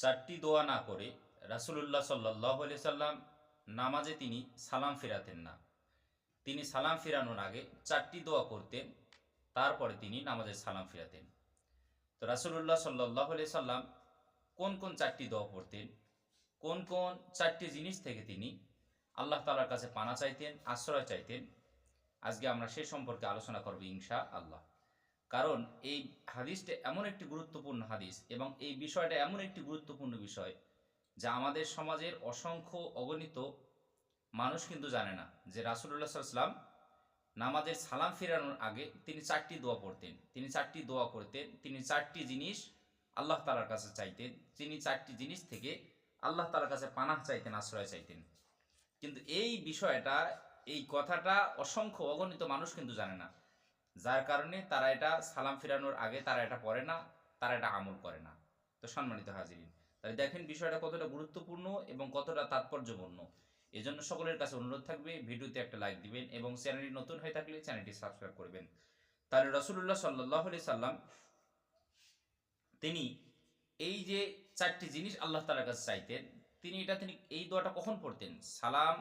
চারটি দোয়া না করে রাসূলুল্লাহ সাল্লাল্লাহু আলাইহি সাল্লাম নামাজে তিনি সালাম ফেরাতেন না। তিনি সালাম ফেরানোর আগে চারটি দোয়া করতেন, তারপরে তিনি নামাজে সালাম ফেরাতেন। তো রাসূলুল্লাহ সাল্লাল্লাহু আলাইহি সাল্লাম কোন কোন চারটি দোয়া পড়তেন, কোন কোন চারটি জিনিস থেকে তিনি আল্লাহ তাআলার কাছে পানা চাইতেন, আশ্রয় চাইতেন, আজকে আমরা সে সম্পর্কে আলোচনা করব ইনশাআল্লাহ। কারণ এই হাদিসটা এমন একটি গুরুত্বপূর্ণ হাদিস এবং এই বিষয়টা এমন একটি গুরুত্বপূর্ণ বিষয় যা আমাদের সমাজের অসংখ্য অগণিত মানুষ কিন্তু জানে না যে রাসূলুল্লাহ সাল্লাল্লাহু আলাইহি ওয়াসাল্লাম নামাজের সালাম ফেরানোর আগে তিনি চারটি দোয়া পড়তেন, তিনি চারটি দোয়া করতেন, তিনি চারটি জিনিস আল্লাহ তাআলার কাছে চাইতেন, তিনি চারটি জিনিস থেকে আল্লাহ তাআলার কাছে পানাহ চাইতেন, আশ্রয় চাইতেন। কিন্তু এই বিষয়টা, এই কথাটা অসংখ্য অগণিত মানুষ কিন্তু জানে না, যার কারণে তারা এটা সালাম ফেরানোর আগে তারা এটা পড়ে না, তারা এটা আমল করে না। তো সম্মানিত হাজিরিন, তাহলে দেখেন বিষয়টা কতটা গুরুত্বপূর্ণ এবং কতটা তাৎপর্যপূর্ণ। এজন্য সকলের কাছে অনুরোধ থাকবে ভিডিওতে একটা লাইক দিবেন এবং চ্যানেলটি নতুন হয়ে থাকলে চ্যানেলটি সাবস্ক্রাইব করবেন। তাহলে রাসূলুল্লাহ সাল্লাল্লাহু আলাইহি সাল্লাম তিনি এই যে চারটি জিনিস আল্লাহ তাআলার কাছে চাইতেন, তিনি এই দোয়াটা কখন পড়তেন? সালাম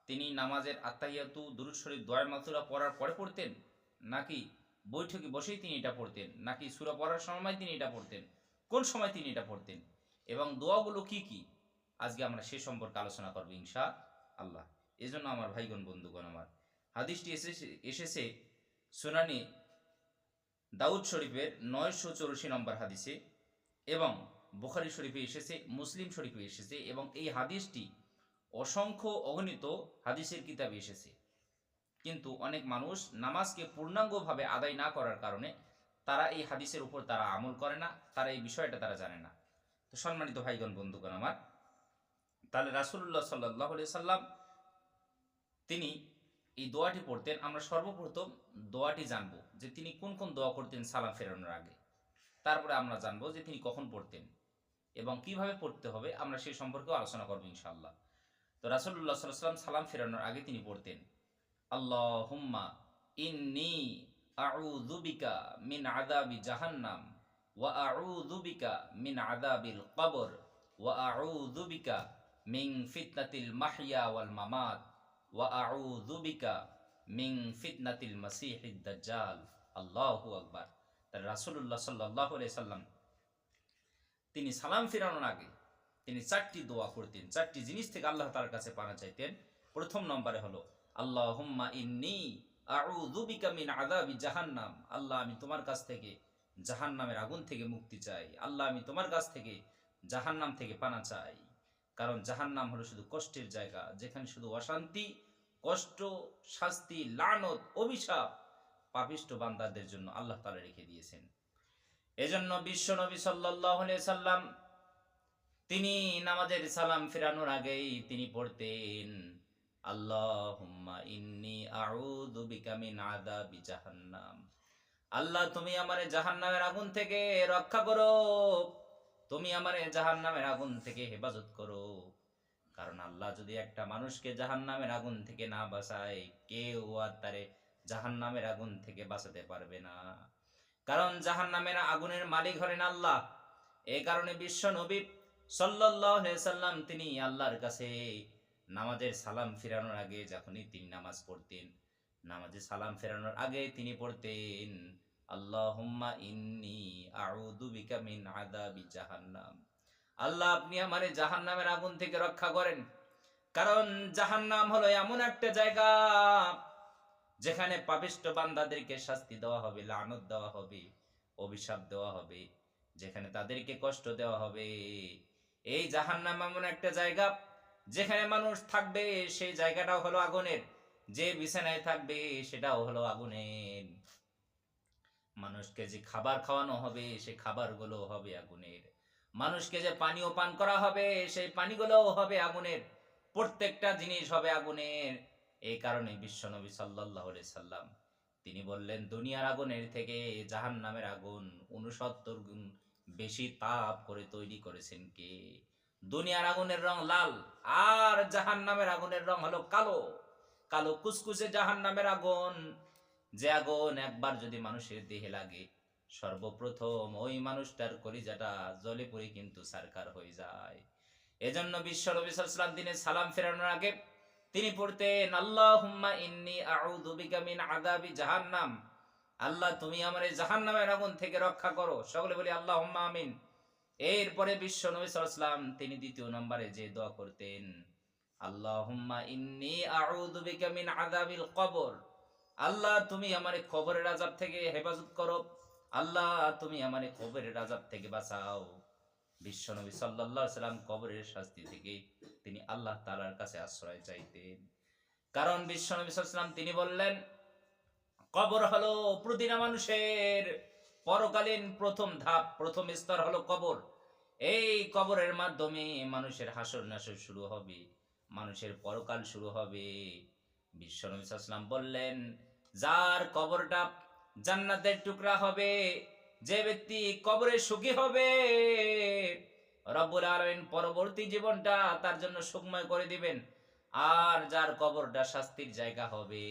তিনি নামাজের আত্তাহিয়াতু দুরূদ শরীফ দোয়া মাসুরা পড়ার পরে পড়তেন, নাকি বৈঠকে বসেই তিনি এটা পড়তেন, নাকি সূরা পড়ার সময় তিনি এটা পড়তেন, কোন সময় তিনি এটা পড়তেন এবং দোয়াগুলো কি কি, আজকে আমরা সে সম্পর্কে আলোচনা করব ইনশাআল্লাহ। এজন্য আমার ভাইগণ বন্ধুগণ, আমার হাদিসটি এসেছে সুনানে দাউদ শরীফের 984 নম্বর হাদিসে এবং বুখারী শরীফে এসেছে, মুসলিম শরীফে এসেছে এবং এই হাদিসটি অসংখ্য অগণিত হাদিসের কিতাবে এসেছে। কিন্তু অনেক মানুষ নামাজকে পূর্ণাঙ্গভাবে আদায় না করার কারণে তারা এই হাদিসের উপর তারা আমল করে না, তারা এই বিষয়টা তারা জানে না। তো সম্মানিত ভাইগণ বন্ধুগণ আমার, তাহলে রাসূলুল্লাহ সাল্লাল্লাহু আলাইহি সাল্লাম তিনি এই দোয়াটি পড়তেন। আমরা সর্বপ্রথম দোয়াটি জানবো যে তিনি কোন কোন দোয়া করতেন সালাম ফেরানোর আগে, তারপরে আমরা জানবো যে তিনি কখন পড়তেন এবং কিভাবে পড়তে হবে, আমরা সেই সম্পর্কেও আলোচনা করবো ইনশাআল্লাহ। তো রাসূলুল্লাহ সাল্লাল্লাহু আলাইহি ওয়াসাল্লাম সালাম ফেরানোর আগে তিনি পড়তেন, আল্লাহুম্মা ইন্নী আউযু বিকা মিন আযাবি জাহান্নাম ওয়া আউযু বিকা মিন আযাবিল কবর ওয়া আউযু বিকা মিন ফিতনাতিল মাহইয়া ওয়াল মামাত ওয়া আউযু বিকা মিন ফিতনাতিল মাসিহিদ দাজ্জাল। আল্লাহু আকবার। তার রাসূলুল্লাহ সাল্লাল্লাহু আলাইহি সাল্লাম তিনি সালাম ফেরানোর আগে তিনি চারটি দোয়া করতেন, চারটি জিনিস থেকে আল্লাহ তাআলার কাছে পানা চাইতেন। প্রথম নম্বরে হলো আল্লাহুম্মা ইন্নী আউযু বিকা মিন আযাবি জাহান্নাম, আল্লাহ আমি তোমার কাছ থেকে জাহান্নামের আগুন থেকে মুক্তি চাই, আল্লাহ আমি তোমার কাছ থেকে জাহান্নাম থেকে পানা চাই। কারণ জাহান্নাম হলো শুধু কষ্টের জায়গা, যেখানে শুধু অশান্তি, কষ্ট, শাস্তি, লানত, অভিশাপ পাপিষ্ঠ বান্দাদের জন্য আল্লাহ তাআলা রেখে দিয়েছেন। এজন্য বিশ্ব নবী সাল্লাল্লাহু আলাইহি সাল্লাম তিনি নামাজের সালাম ফেরানোর আগেই তিনি পড়তেন, আল্লাহুম্মা ইন্নী আউযু বিকা মিন আযাবি জাহান্নাম, আল্লাহ তুমি আমারে জাহান্নামের আগুন থেকে রক্ষা করো, তুমি আমারে জাহান্নামের আগুন থেকে হেফাজত করো। কারণ আল্লাহ যদি একটা মানুষকে জাহান্নামের আগুন থেকে না বাঁচায়, কেউ আর তারে জাহান্নামের আগুন থেকে বাঁচাতে পারবে না। কারণ জাহান্নামের আগুনের মালিক হলেন আল্লাহ। এই কারণে বিশ্ব নবী সাল্লাল্লাহু আলাইহি সাল্লাম তিনি আল্লাহর কাছে নামাজের সালাম ফেরানোর আগে যখনই তিনি নামাজ পড়তেন, নামাজে সালাম ফেরানোর আগে তিনি পড়তেন, আল্লাহুম্মা ইন্নী আউযু বিকা মিন আযাবি জাহান্নাম, আল্লাহ আপনি আমারে জাহান্নামের আগুন থেকে রক্ষা করেন। কারণ জাহান্নাম হলো এমন একটা জায়গা যেখানে পাপিষ্ঠ বান্দাদেরকে শাস্তি দেওয়া হবে, লানত দেওয়া হবে, অভিশাপ দেওয়া হবে, যেখানে তাদেরকে কষ্ট দেওয়া হবে। এই জাহান্নাম এমন একটা জায়গা যেখানে মানুষ থাকবে, সেই জায়গাটাও হলো আগুনের, যে বিছানায় থাকবে সেটাও হলো আগুনের, মানুষকে যে খাবার খাওয়ানো হবে সেই খাবারগুলো হবে আগুনের, মানুষকে যে পানীয় পান করা হবে সেই পানিগুলোও হবে আগুনের, প্রত্যেকটা জিনিস হবে আগুনের। এই কারণে বিশ্বনবী সাল্লাল্লাহু আলাইহি সাল্লাম তিনি বললেন, দুনিয়ার আগুনের থেকে জাহান্নামের আগুন 69 গুণ বেশি তাপ করে তৈরি করেছেন কে? দুনিয়ার আগুনের রং লাল আর জাহান্নামের আগুনের রং হলো কালো, কালো কুসকুসে জাহান্নামের আগুন, যে আগুন একবার যদি মানুষের দেহে লাগে সর্বপ্রথম ওই মানুষটার কলিজাটা জলে পড়ে কিন্তু সারকার হয়ে যায়। এজন্য বিশ্ব নবী সাল্লাল্লাহু আলাইহি ওয়াসাল্লাম তিনি সালাম ফেরানোর আগে তিনি পড়তেন আল্লাহুম্মা ইন্নী আউযু বিকা মিন আযাবি জাহান্নাম, আল্লাহ তুমি আমারে জাহান্নামের আগুন থেকে রক্ষা করো। সকলে বলি আল্লাহুম্মা আমিন। এরপরে বিশ্ব নবী সাল্লাল্লাহু আলাইহি ওয়াসাল্লাম তিনি দ্বিতীয় নম্বরে যে দোয়া করতেন আল্লাহুম্মা ইন্নী আউযু বিকা মিন আযাবিল কবর, আল্লাহ তুমি আমারে কবরের আযাব থেকে হেফাজত করো, আল্লাহ তুমি আমারে কবরের আযাব থেকে বাঁচাও। বিশ্বনবী সাল্লাল্লাহু আলাইহি সাল্লাম কবরের শাস্তি থেকে তিনি আল্লাহ তাআলার কাছে আশ্রয় চাইতেন। কারণ বিশ্বনবী সাল্লাল্লাহু আলাইহি সাল্লাম তিনি বললেন কবর হলো প্রতিটা মানুষের পরকালীন প্রথম ধাপ, প্রথম স্তর হলো কবর। এই কবরের মাধ্যমে মানুষের হাসর নাসর শুরু হবে, মানুষের পরকাল শুরু হবে। বিশ্বনবী সাল্লাল্লাহু আলাইহি সাল্লাম বললেন যার কবরটা জান্নাতের টুকরা হবে, যে ব্যক্তি কবরে সুখী হবে, রব্বুল আলামিন পরবর্তী জীবনটা তার জন্য সুখময় করে দিবেন। আর যার কবরটা শাস্তির জায়গা হবে,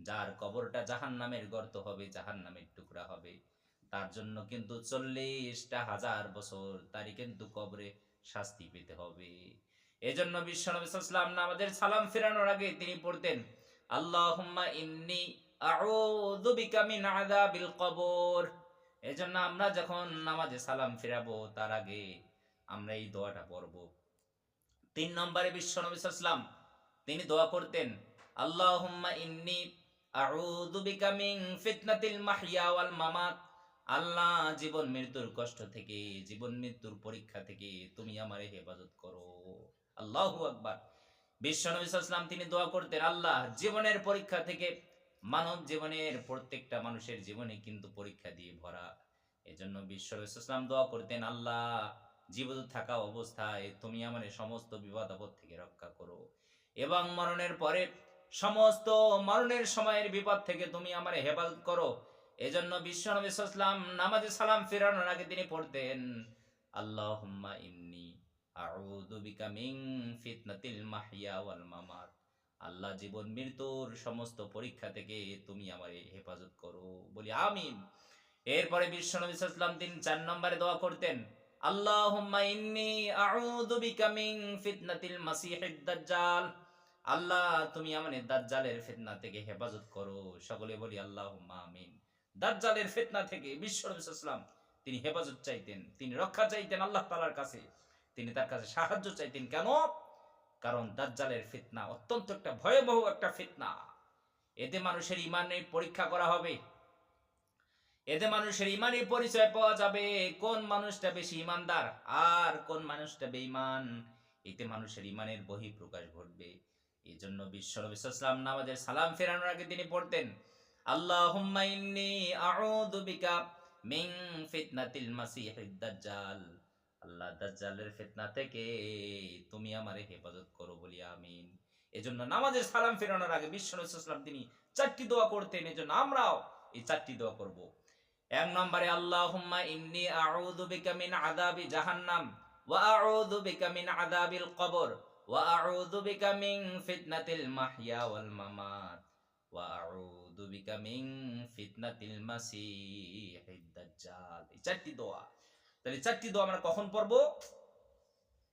যার কবরটা জাহান্নামের গর্ত হবে, জাহান্নামের টুকরা হবে, তার জন্য কিন্তু 40,000 বছর তারই কিন্তু কবরে শাস্তি পেতে হবে। এজন্য বিশ্বনবী সাল্লাল্লাহু আলাইহি ওয়াসাল্লাম নামাজের সালাম ফেরানোর আগে তিনি পড়তেন আল্লাহুম্মা ইন্নী আউযু বিকা মিন আযাবিল কবর। এজন্য আমরা যখন নামাজে সালাম ফেরাবো তার আগে আমরা এই দোয়াটা পড়ব। 3 নম্বরে বিশ্বনবী সাল্লাল্লাহু আলাইহি ওয়াসাল্লাম তিনি দোয়া করতেন আল্লাহুম্মা ইন্নী আউযু বিকা মিন ফিতনাতিল মাহইয়া ওয়াল মামাত, আল্লাহ জীবন মৃত্যুর কষ্ট থেকে, জীবন মৃত্যুর পরীক্ষা থেকে তুমি আমারে হেফাজত করো। আল্লাহু আকবার। বিশ্বনবী সাল্লাল্লাহু আলাইহি ওয়াসাল্লাম তিনি দোয়া করতেন আল্লাহ জীবনের পরীক্ষা থেকে, মানব জীবনের প্রত্যেকটা মানুষের জীবনে কিন্তু পরীক্ষা দিয়ে ভরা। এজন্য বিশ্বনবী সাল্লাল্লাহু আলাইহি ওয়াসাল্লাম দোয়া করতেন আল্লাহ জীবিত থাকা অবস্থায় তুমি আমারে সমস্ত বিপদ আপদ থেকে রক্ষা করো, এবং মরণের পরে সমস্ত মরণের সময়ের বিপদ থেকে তুমি আমারে হেফাজত করো। এজন্য বিশ্বনবী সাল্লাল্লাহু আলাইহি ওয়াসাল্লাম নামাজে সালাম ফেরানোর আগে তিনি পড়তেন আল্লাহুম্মা ইন্নী আউযু বিকা মিন ফিতনাতিল মাহইয়া ওয়াল মামাত, আল্লাহ জীবন মৃত্যুর সমস্ত পরীক্ষা থেকে তুমি আমারে হেফাজত করো। বলি আমিন। এরপরে বিশ্বনবী সাল্লাল্লাহু আলাইহি ওয়াসাল্লাম তিনি 4 নম্বরে দোয়া করতেন আল্লাহুম্মা ইন্নী আউযু বিকা মিন ফিতনাতিল মাসিহিদ দাজ্জাল, আল্লাহ তুমি আমারে দাজ্জালের ফিতনা থেকে হেফাজত করো। সকলে বলি আল্লাহুম্মা আমিন। দাজ্জালের ফিতনা থেকে বিশ্বনবী সাল্লাল্লাহু আলাইহি ওয়াসাল্লাম তিনি হেফাজত চাইতেন, তিনি রক্ষা চাইতেন আল্লাহ তাআলার কাছে, তিনি তার কাছে সাহায্য চাইতেন। কেন? কারণ দাজ্জালের ফিতনা অত্যন্ত একটা ভয়াবহ একটা ফিতনা। এতে মানুষের ইমানের পরীক্ষা করা হবে, এতে মানুষের ইমানের পরিচয় পাওয়া যাবে কোন মানুষটা বেশি ইমানদার আর কোন মানুষটা বেঈমান। এতে মানুষের ইমানের বহিঃপ্রকাশ ঘটবে। এই জন্য বিশ্বনবী সাল্লাল্লাহু আলাইহি ওয়াসাল্লাম নামাজের সালাম ফেরানোর আগে তিনি পড়তেন আল্লাহুম্মা ইন্নী আউযু বিকা মিন ফিতনাতিল মাসিহিদ দাজ্জাল, আল্লাহ দাজ্জালের ফিতনা থেকে তুমি আমারে হেফাজত করো। বলি আমিন। এজন্য নামাজের সালাম ফেরানোর আগে বিশ্বনবী সাল্লাল্লাহু আলাইহি ওয়াসাল্লাম তিনি 4টি দোয়া করতেন। এজন্য আমরাও এই 4টি দোয়া করব। 1 নম্বরে আল্লাহুম্মা ইন্নী আউযু বিকা মিন আযাবি জাহান্নাম ওয়া আউযু বিকা মিন আযাবিল কবর ওয়া আউযু বিকা মিন ফিতনাতিল মাহইয়া ওয়াল মামাত ওয়া আউযু বিকা মিন ফিতনাতিল মাসিহিদ দাজ্জাল। এই 4টি দোয়া। তাহলে 4টি দোয়া আমরা কখন পড়ব?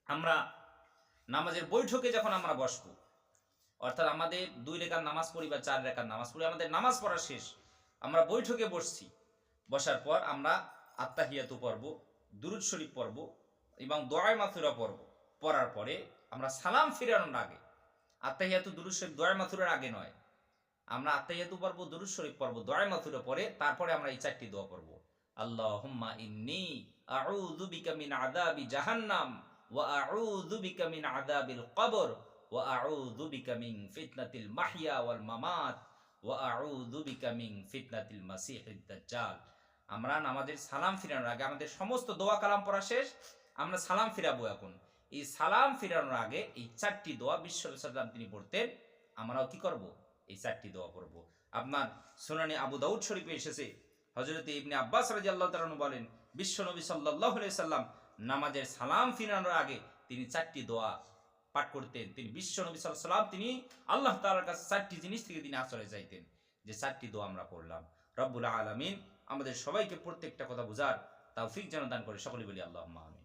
আমরা নামাজের বৈঠকে যখন আমরা বসবো, অর্থাৎ আমাদের 2 রাকাত নামাজ পড়ি বা 4 রাকাত নামাজ পড়ি, আমাদের নামাজ পড়া শেষ, আমরা বৈঠকে বসছি, বসার পর আমরা আত্তাহিয়াতু পড়ব, দুরূদ শরীফ পড়ব এবং দোয়ায়ে মাসুরা পড়ব। পড়ার পরে আমরা সালাম ফিরানোর আগে, আত্তাহিয়াতু দুরূদ শরীফ দোয়ায়ে মাসুরার আগে নয়, আমরা আত্তাহিয়াতু পড়ব, দুরূদ শরীফ পড়ব, দোয়ায়ে মাসুরা পড়ে তারপরে আমরা এই 4টি দোয়া পড়ব। আল্লাহুম্মা ইন্নী আউযু বিকা মিন আযাবি জাহান্নাম ওয়া আউযু বিকা মিন আযাবিল কবর ওয়া আউযু বিকা মিন ফিতনাতিল মাহইয়া ওয়াল মামাত ওয়া আউযু বিকা মিন ফিতনাতিল মাসিহিদ দাজ্জাল। আমরা নামাজের সালাম ফিরানোর আগে আমাদের সমস্ত দোয়া কালাম পড়া শেষ, আমরা সালাম ফিরাবো। এখন এই সালাম ফিরানোর আগে এই 4টি দোয়া বিশ্বনবী সাল্লাল্লাহু আলাইহি ওয়াসাল্লাম তিনি পড়তেন। আমরাও কি করব? এই 4টি দোয়া পড়ব। আপনার সুনানে আবু দাউদ শরীফে এসেছে হযরত ইবনে আব্বাস রাদিয়াল্লাহু তাআলা আনহু বলেন বিশ্বনবী সাল্লাল্লাহু আলাইহি সাল্লাম নামাজের সালাম ফিরানোর আগে তিনি 4টি দোয়া পাঠ করতেন। তিনি বিশ্বনবী সাল্লাল্লাহু আলাইহি সাল্লাম তিনি আল্লাহ তাআলার কাছে 4টি জিনিস থেকে তিনি আশ্রয় চাইতেন। যে 4টি দোয়া আমরা পড়লাম, রব্বুল আলামিন আমাদের সবাইকে প্রত্যেকটা কথা বোঝার তৌফিক যেন দান করে, সকলে বলি আল্লাহুম্মা আমিন।